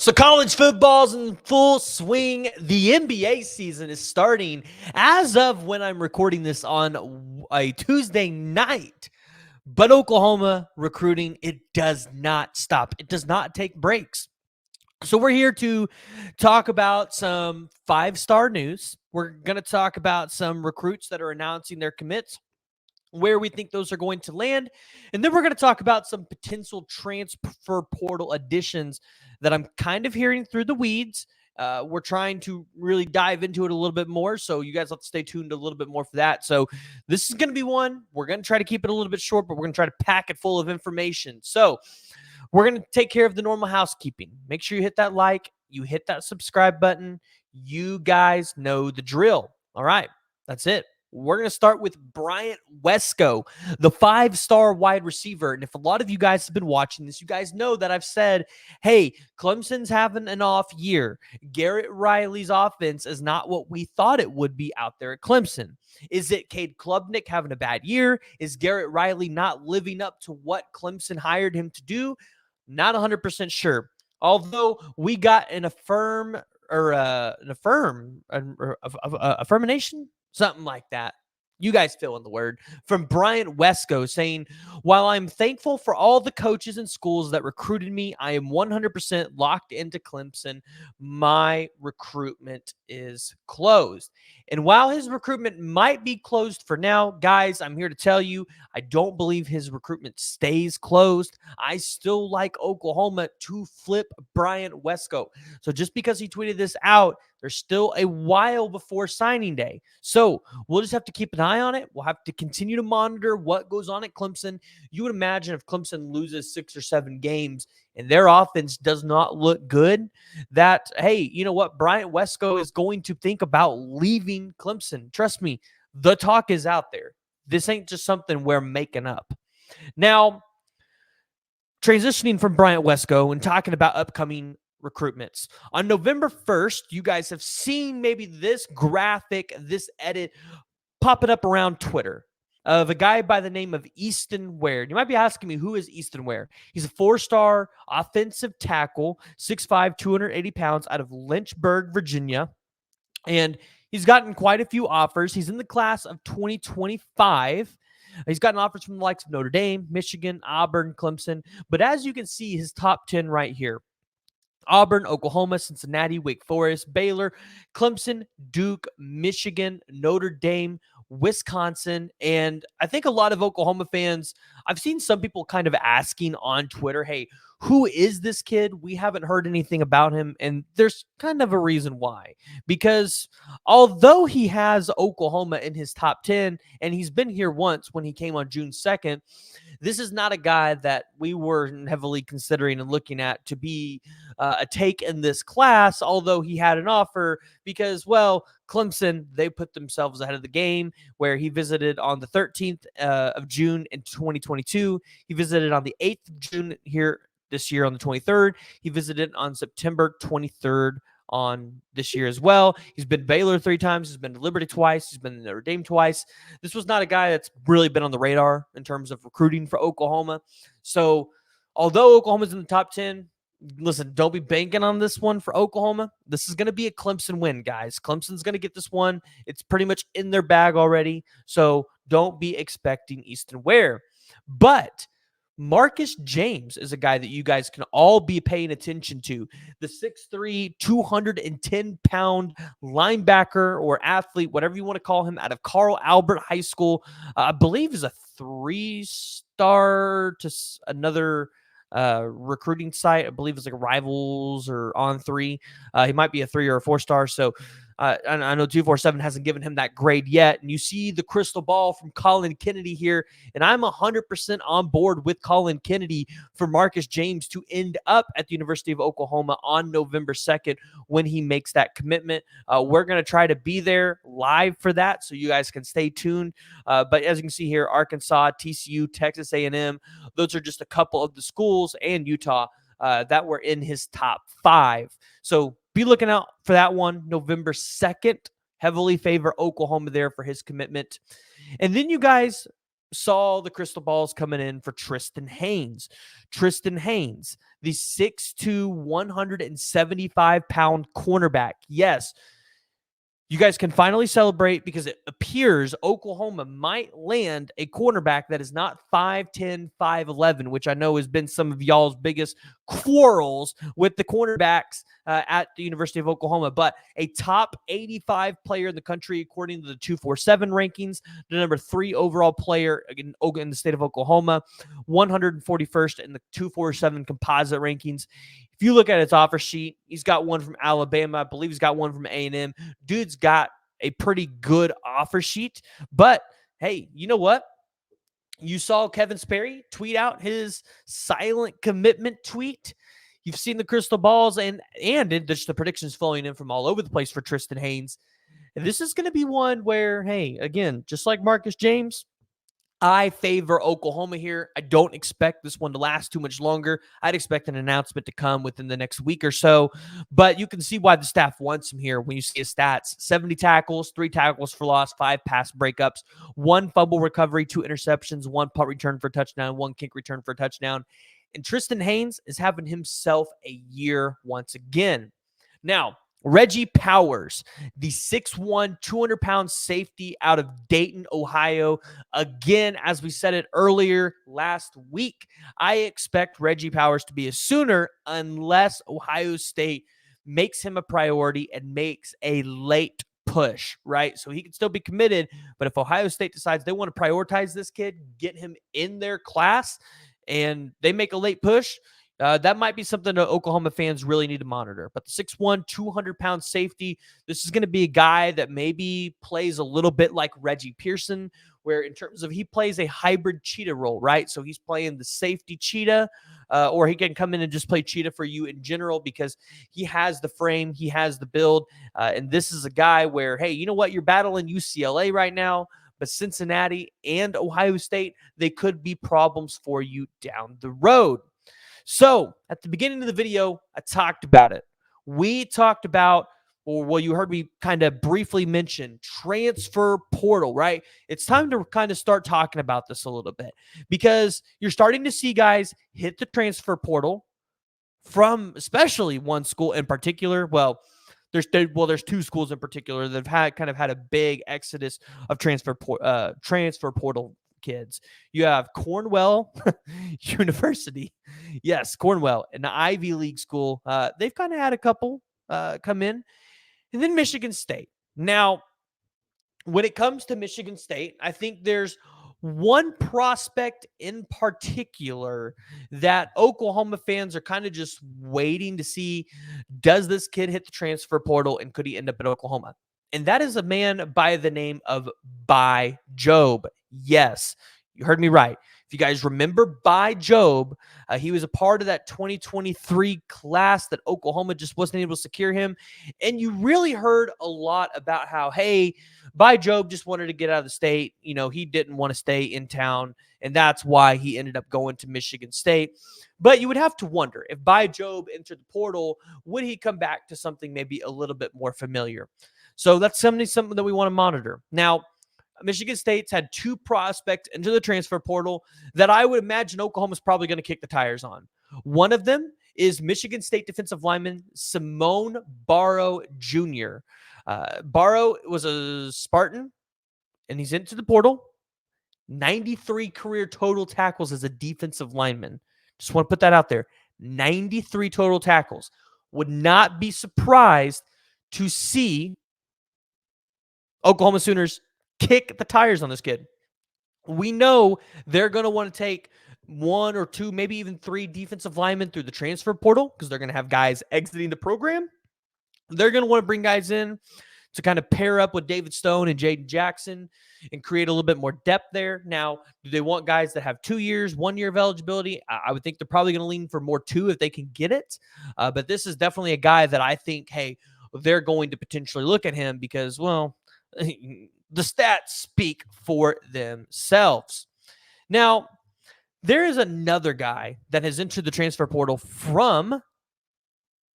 So college football's in full swing. The NBA season is starting as of when I'm recording this on a Tuesday night. But Oklahoma recruiting, it does not stop. It does not take breaks. So we're here to talk about some five-star news. We're going to talk about some recruits that are announcing their commits, where we think those are going to land. And then we're going to talk about some potential transfer portal additions that I'm kind of hearing through the weeds. We're trying to really dive into it a little bit more. So you guys have to stay tuned a little bit more for that. So this is going to be one. We're going to try to keep it a little bit short, but we're going to try to pack it full of information. So we're going to take care of the normal housekeeping. Make sure you hit that like, you hit that subscribe button. You guys know the drill. All right, that's it. We're going to start with Bryant Wesco, the five-star wide receiver. And if a lot of you guys have been watching this, you guys know that I've said, hey, Clemson's having an off year. Garrett Riley's offense is not what we thought it would be out there at Clemson. Is it Cade Klubnik having a bad year? Is Garrett Riley not living up to what Clemson hired him to do? Not 100% sure. Although we got an affirmation, something like that. You guys fill in the word. From Bryant Wesco saying, while I'm thankful for all the coaches and schools that recruited me, I am 100% locked into Clemson. My recruitment is closed. And while his recruitment might be closed for now, guys, I'm here to tell you, I don't believe his recruitment stays closed. I still like Oklahoma to flip Bryant Wesco. So just because he tweeted this out, there's still a while before signing day. So we'll just have to keep an eye on it. We'll have to continue to monitor what goes on at Clemson. You would imagine if Clemson loses 6 or 7 games and their offense does not look good, that, hey, you know what? Bryant Wesco is going to think about leaving Clemson. Trust me, the talk is out there. This ain't just something we're making up. Now, transitioning from Bryant Wesco and talking about upcoming recruitments. On November 1st, you guys have seen maybe this graphic, this edit popping up around Twitter of a guy by the name of Easton Wear. You might be asking me, who is Easton Wear? He's a 4-star offensive tackle, 6'5", 280 pounds, out of Lynchburg, Virginia. And he's gotten quite a few offers. He's in the class of 2025. He's gotten offers from the likes of Notre Dame, Michigan, Auburn, Clemson. But as you can see, his top 10 right here: Auburn, Oklahoma, Cincinnati, Wake Forest, Baylor, Clemson, Duke, Michigan, Notre Dame, Wisconsin. And I think a lot of Oklahoma fans, I've seen some people kind of asking on Twitter, hey, who is this kid? We haven't heard anything about him. And there's kind of a reason why. Because although he has Oklahoma in his top 10, and he's been here once when he came on June 2nd, this is not a guy that we were heavily considering and looking at to be a take in this class, although he had an offer because, well, Clemson, they put themselves ahead of the game, where he visited on the 13th of June in 2022. He visited on the 8th of June here this year on the 23rd. He visited on September 23rd on this year as well. He's been to Baylor 3 times. He's been to Liberty twice. He's been to Notre Dame twice. This was not a guy that's really been on the radar in terms of recruiting for Oklahoma. So although Oklahoma's in the top 10, listen, don't be banking on this one for Oklahoma. This is going to be a Clemson win, guys. Clemson's going to get this one. It's pretty much in their bag already. So don't be expecting Easton Wear. But Marcus James is a guy that you guys can all be paying attention to. The 6'3", 210-pound linebacker or athlete, whatever you want to call him, out of Carl Albert High School. I believe is a 3-star to another recruiting site. I believe it's like Rivals or On3. He might be a 3 or a 4-star. So I know 247 hasn't given him that grade yet. And you see the crystal ball from Colin Kennedy here. And I'm 100% on board with Colin Kennedy for Marcus James to end up at the University of Oklahoma on November 2nd when he makes that commitment. We're going to try to be there live for that, so you guys can stay tuned. But as you can see here, Arkansas, TCU, Texas A&M, those are just a couple of the schools, and Utah that were in his top 5. So be looking out for that one, November 2nd. Heavily favor Oklahoma there for his commitment. And then you guys saw the crystal balls coming in for Tristan Haynes. Tristan Haynes, the 6'2", 175-pound cornerback. Yes, you guys can finally celebrate because it appears Oklahoma might land a cornerback that is not 5'10", 5'11", which I know has been some of y'all's biggest quarrels with the cornerbacks at the University of Oklahoma. But a top 85 player in the country, according to the 247 rankings, the number 3 overall player in the state of Oklahoma, 141st in the 247 composite rankings. If you look at his offer sheet, he's got one from Alabama. I believe he's got one from A&M. Dude's got a pretty good offer sheet. But, hey, you know what? You saw Kevin Sperry tweet out his silent commitment tweet. You've seen the crystal balls and just the predictions flowing in from all over the place for Tristan Haynes. And this is going to be one where, hey, again, just like Marcus James, I favor Oklahoma here. I don't expect this one to last too much longer. I'd expect an announcement to come within the next week or so, but you can see why the staff wants him here when you see his stats. 70 tackles, 3 tackles for loss, 5 pass breakups, 1 fumble recovery, 2 interceptions, 1 punt return for a touchdown, 1 kick return for a touchdown. And Tristan Haynes is having himself a year once again. Now, Reggie Powers, the 6'1", 200-pound safety out of Dayton, Ohio. Again, as we said it earlier last week, I expect Reggie Powers to be a Sooner unless Ohio State makes him a priority and makes a late push, right? So he can still be committed, but if Ohio State decides they want to prioritize this kid, get him in their class, and they make a late push, that might be something that Oklahoma fans really need to monitor. But the 6'1", 200-pound safety, this is going to be a guy that maybe plays a little bit like Reggie Pearson, where in terms of he plays a hybrid cheetah role, right? So he's playing the safety cheetah, or he can come in and just play cheetah for you in general because he has the frame, he has the build. And this is a guy where, hey, you know what? You're battling UCLA right now, but Cincinnati and Ohio State, they could be problems for you down the road. So at the beginning of the video, I talked about it. We talked about, well, you heard me kind of briefly mention transfer portal, right? It's time to kind of start talking about this a little bit because you're starting to see guys hit the transfer portal from especially one school in particular. Well, there's 2 schools in particular that have had a big exodus of transfer portal kids. You have Cornell University. Yes, Cornell, an Ivy League school. They've kind of had a couple come in. And then Michigan State. Now, when it comes to Michigan State, I think there's one prospect in particular that Oklahoma fans are kind of just waiting to see, does this kid hit the transfer portal and could he end up at Oklahoma? And that is a man by the name of Bai Jobe. Yes, you heard me right. If you guys remember Bai Jobe, he was a part of that 2023 class that Oklahoma just wasn't able to secure him. And you really heard a lot about how, hey, Bai Jobe just wanted to get out of the state. You know, he didn't want to stay in town, and that's why he ended up going to Michigan State. But you would have to wonder, if Bai Jobe entered the portal, would he come back to something maybe a little bit more familiar? So that's something that we want to monitor. Now, Michigan State's had 2 prospects into the transfer portal that I would imagine Oklahoma's probably going to kick the tires on. One of them is Michigan State defensive lineman Simeon Barrows Jr. Barrow was a Spartan, and he's into the portal. 93 career total tackles as a defensive lineman. Just want to put that out there. 93 total tackles. Would not be surprised to see Oklahoma Sooners kick the tires on this kid. We know they're going to want to take 1 or 2, maybe even 3 defensive linemen through the transfer portal because they're going to have guys exiting the program. They're going to want to bring guys in to kind of pair up with David Stone and Jaden Jackson and create a little bit more depth there. Now, do they want guys that have 2 years, 1 year of eligibility? I would think they're probably going to lean for more 2 if they can get it. But this is definitely a guy that I think, hey, they're going to potentially look at him because, well, the stats speak for themselves. Now, there is another guy that has entered the transfer portal from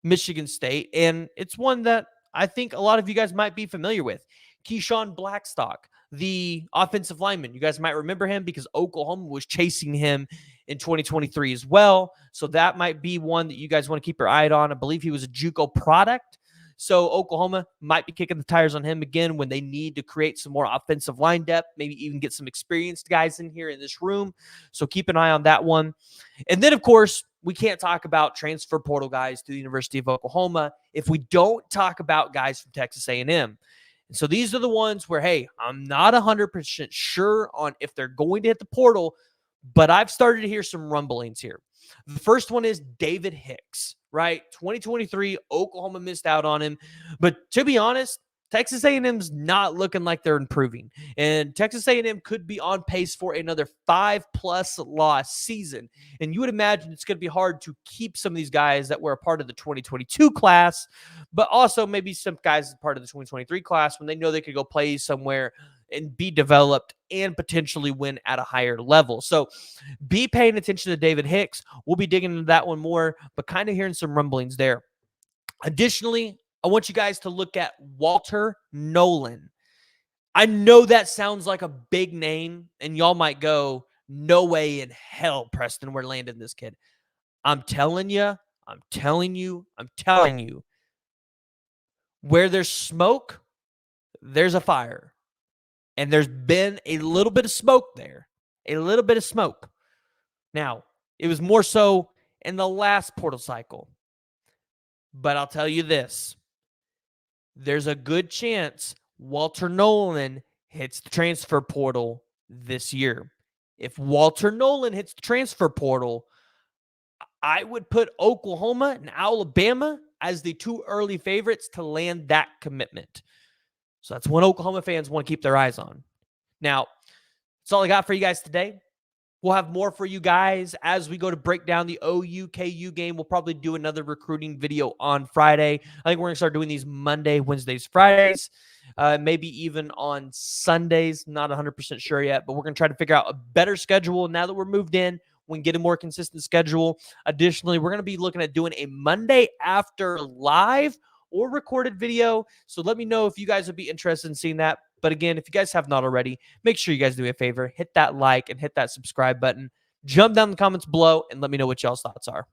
Michigan State, and it's one that I think a lot of you guys might be familiar with. Keyshawn Blackstock, the offensive lineman. You guys might remember him because Oklahoma was chasing him in 2023 as well. So that might be one that you guys want to keep your eye on. I believe he was a JUCO product. So Oklahoma might be kicking the tires on him again when they need to create some more offensive line depth, maybe even get some experienced guys in here in this room. So keep an eye on that one. And then, of course, we can't talk about transfer portal guys to the University of Oklahoma if we don't talk about guys from Texas A&M. And so these are the ones where, hey, I'm not 100% sure on if they're going to hit the portal, but I've started to hear some rumblings here. The first one is David Hicks, right? 2023, Oklahoma missed out on him. But to be honest, Texas A&M's not looking like they're improving. And Texas A&M could be on pace for another 5+ loss season. And you would imagine it's going to be hard to keep some of these guys that were a part of the 2022 class, but also maybe some guys as part of the 2023 class when they know they could go play somewhere and be developed and potentially win at a higher level. So be paying attention to David Hicks. We'll be digging into that one more, but kind of hearing some rumblings there. Additionally, I want you guys to look at Walter Noelen. I know that sounds like a big name, and y'all might go, no way in hell, Preston, we're landing this kid. I'm telling you, where there's smoke, there's a fire. And there's been a little bit of smoke there, Now, it was more so in the last portal cycle. But I'll tell you this. There's a good chance Walter Noelen hits the transfer portal this year. If Walter Noelen hits the transfer portal, I would put Oklahoma and Alabama as the two early favorites to land that commitment. So that's one Oklahoma fans want to keep their eyes on. Now, that's all I got for you guys today. We'll have more for you guys as we go to break down the OU-KU game. We'll probably do another recruiting video on Friday. I think we're going to start doing these Monday, Wednesdays, Fridays, maybe even on Sundays. Not 100% sure yet, but we're going to try to figure out a better schedule now that we're moved in. We can get a more consistent schedule. Additionally, we're going to be looking at doing a Monday after live or recorded video. So let me know if you guys would be interested in seeing that. But again, if you guys have not already, make sure you guys do me a favor. Hit that like and hit that subscribe button. Jump down in the comments below and let me know what y'all's thoughts are.